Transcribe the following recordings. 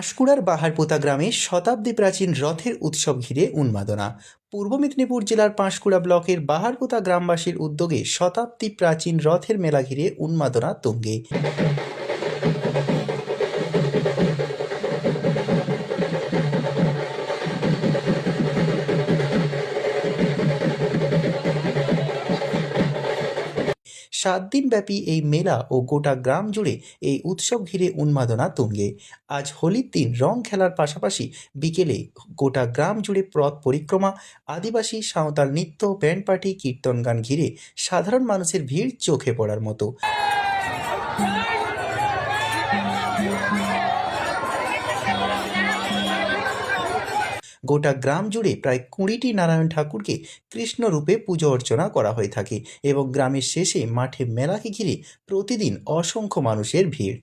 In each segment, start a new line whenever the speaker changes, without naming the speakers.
পাঁশকুড়ার বাহারপোতা গ্রামে শতাব্দী প্রাচীন রথের উৎসব ঘিরে উন্মাদনা। পূর্ব মেদিনীপুর জেলার পাঁশকুড়া ব্লকের বাহারপোতা গ্রামবাসীর উদ্যোগে শতাব্দী প্রাচীন রথের মেলা ঘিরে উন্মাদনা তুঙ্গে। সাত দিনব্যাপী এই মেলা ও গোটা গ্রাম জুড়ে এই উৎসব ঘিরে উন্মাদনা তুঙ্গে। আজ হোলির দিন রং খেলার পাশাপাশি বিকেলে গোটা গ্রাম জুড়ে রথ পরিক্রমা, আদিবাসী সাঁওতাল নৃত্য, ব্যান্ড পার্টি, কীর্তন গান ঘিরে সাধারণ মানুষের ভিড় চোখে পড়ার মতো। গোটা গ্রাম জুড়ে প্রায় 20টি নারায়ণ ঠাকুরকে কৃষ্ণ রূপে পুজো অর্চনা করা হয়ে থাকে এবং গ্রামের শেষে মাঠে মেলাকে ঘিরে প্রতিদিন অসংখ্য মানুষের ভিড়।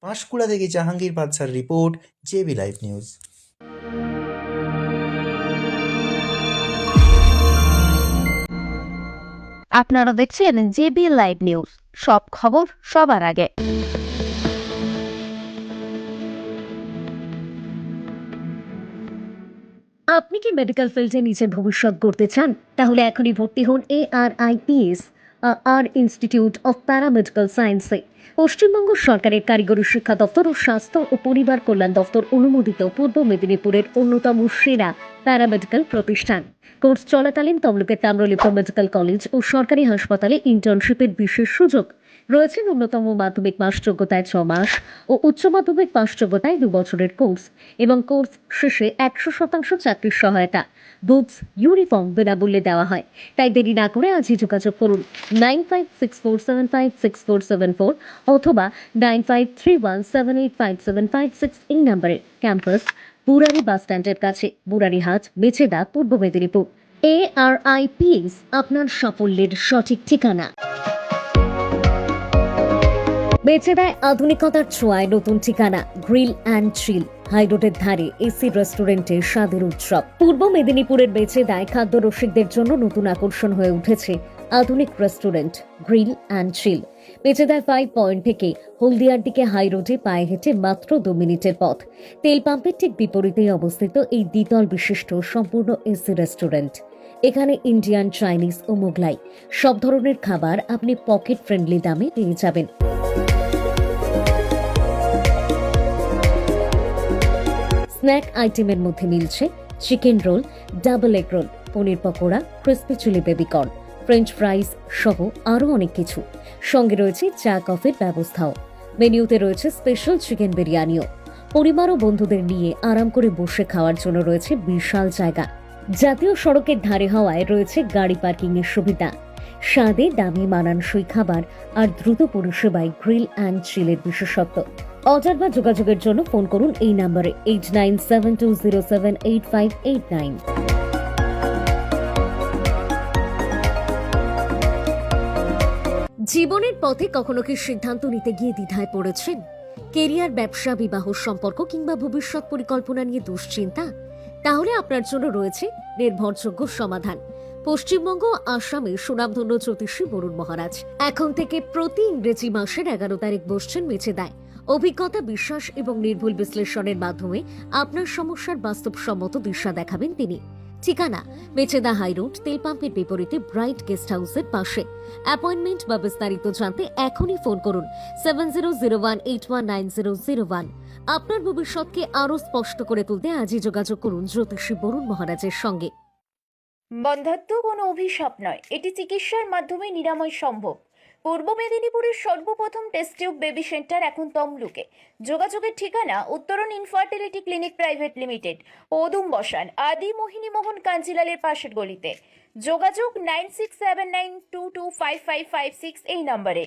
পাঁশকুড়া থেকে জাহাঙ্গীর বাদশার রিপোর্ট, জেবি লাইভ নিউজ।
আপনারা দেখছেন জেবি লাইভ নিউজ, সব খবর সবার আগে। আপনি কি মেডিকেল ফিল্ডে নিজের ভবিষ্যৎ গড়তে চান? তাহলে এখনই ভর্তি হন ARIPS আর ইনস্টিটিউট অফ প্যারামেডিক্যাল সায়েন্সে। পশ্চিমবঙ্গ সরকারের কারিগরি শিক্ষা দপ্তর ও স্বাস্থ্য ও পরিবার কল্যাণ দপ্তর অনুমোদিত পূর্ব মেদিনীপুরের অন্যতম সেরা প্যারামেডিক্যাল প্রতিষ্ঠান। কোর্স চলাকালীন তমলুকের তাম্রলিপ্ত মেডিকেল কলেজ ও সরকারি হাসপাতালে ইন্টার্নশিপের বিশেষ সুযোগ রয়েছে। ন্যূনতম মাধ্যমিক পাস যোগ্যতায় 6 মাস ও উচ্চ মাধ্যমিক পাস যোগ্যতায় 2 বছরের কোর্স এবং কোর্স শেষে 100% চাকরির সহায়তা, বুকস, ইউনিফর্ম বিনামূল্যে দেওয়া হয়। তাই দেরি না করে আজই যোগাযোগ করুন 9564756474 অথবা 9531785756 এই নম্বরে। ক্যাম্পাস বুড়ারি বাস স্ট্যান্ডের কাছে, বুড়ারিহাট, মেচেদা, পূর্ব মেদিনীপুর। ARIPS আপনার সাফল্যের সঠিক ঠিকানা। বেছে দেয় আধুনিকতার ছোঁয়ায় নতুন ঠিকানা, গ্রিল অ্যান্ড চিল, হাইরোডের ধারে এসি রেস্টুরেন্টের স্বাদের উৎসব। পূর্ব মেদিনীপুরের বেছে দেয় খাদ্য রসিকদের জন্য নতুন আকর্ষণ হয়ে উঠেছে আধুনিক রেস্টুরেন্ট গ্রিল অ্যান্ড চিল। বেছে দেয় 5 পয়েন্ট থেকে হলদিয়ার দিকে হাইরোডে পায়ে হেঁটে মাত্র 2 মিনিটের পথ। তেল পাম্পের ঠিক বিপরীতেই অবস্থিত এই দ্বিতল বিশিষ্ট সম্পূর্ণ এসি রেস্টুরেন্ট। এখানে ইন্ডিয়ান, চাইনিজ ও মোগলাই সব ধরনের খাবার আপনি পকেট ফ্রেন্ডলি দামে পেয়ে যাবেন। স্ন্যাক আইটেমের মধ্যে মিলছে chicken roll, double egg roll, paneer pakora, crispy chilli baby corn, French fries সহ আরও অনেক কিছু। সঙ্গে রয়েছে চা কফির ব্যবস্থাও। মেনুতে রয়েছে স্পেশাল চিকেন বিরিয়ানিও। পরিবার ও বন্ধুদের নিয়ে আরাম করে বসে খাওয়ার জন্য রয়েছে বিশাল জায়গা। জাতীয় সড়কের ধারে হওয়ায় রয়েছে গাড়ি পার্কিং এর সুবিধা। স্বাদে দামি মানানসই খাবার আর দ্রুত পরিষেবায় গ্রিল অ্যান্ড চিলের বিশেষত্ব। অর্ডার বা যোগাযোগের জন্য ফোন করুন এই নম্বরে 8972078589। জীবনের পথে কখনো কি সিদ্ধান্ত নিতে গিয়ে দ্বিধায় পড়েছেন? কেরিয়ার, ব্যবসা, বিবাহ, সম্পর্ক কিংবা ভবিষ্যৎ পরিকল্পনা নিয়ে দুশ্চিন্তা? তাহলে আপনার জন্য রয়েছে নির্ভরযোগ্য সমাধান। পশ্চিমবঙ্গ ও আসামে সুনামধন্য জ্যোতিষী বরুণ মহারাজ এখন থেকে প্রতি ইংরেজি মাসের 11 তারিখ বসছেন মেচেদায়। অভিজ্ঞতা, বিশ্বাস এবং নির্ভুল বিশ্লেষণের মাধ্যমে আপনার সমস্যার বাস্তবসম্মত দিশা দেখাবেন তিনি। ঠিকানা মেচেদা হাইরোড, তেল পাম্পের বিপরীতে ব্রাইট গেস্ট হাউসের পাশে। অ্যাপয়েন্টমেন্ট বা বিস্তারিত জানতে এখনই ফোন করুন 7001819001। আপনার ভবিষ্যৎকে আরও স্পষ্ট করে তুলতে আজই যোগাযোগ করুন জ্যোতিষী বরুণ মহারাজের সঙ্গে।
বন্ধ্যাত্ব কোনো অভিশাপ নয়, এটি চিকিৎসার মাধ্যমে নিরাময় সম্ভব। পূর্ব মেদিনীপুরের সর্বপ্রথম টেস্ট টিউব বেবি সেন্টার এখন তমলুকে। যোগাযোগের ঠিকানা উত্তরণ ইনফার্টিলিটি ক্লিনিক প্রাইভেট লিমিটেড, পদুম বসান, আদি মোহিনী মোহন কাঞ্জিলালের পাশের গলিতে। যোগাযোগ 9679225556 এই নম্বরে।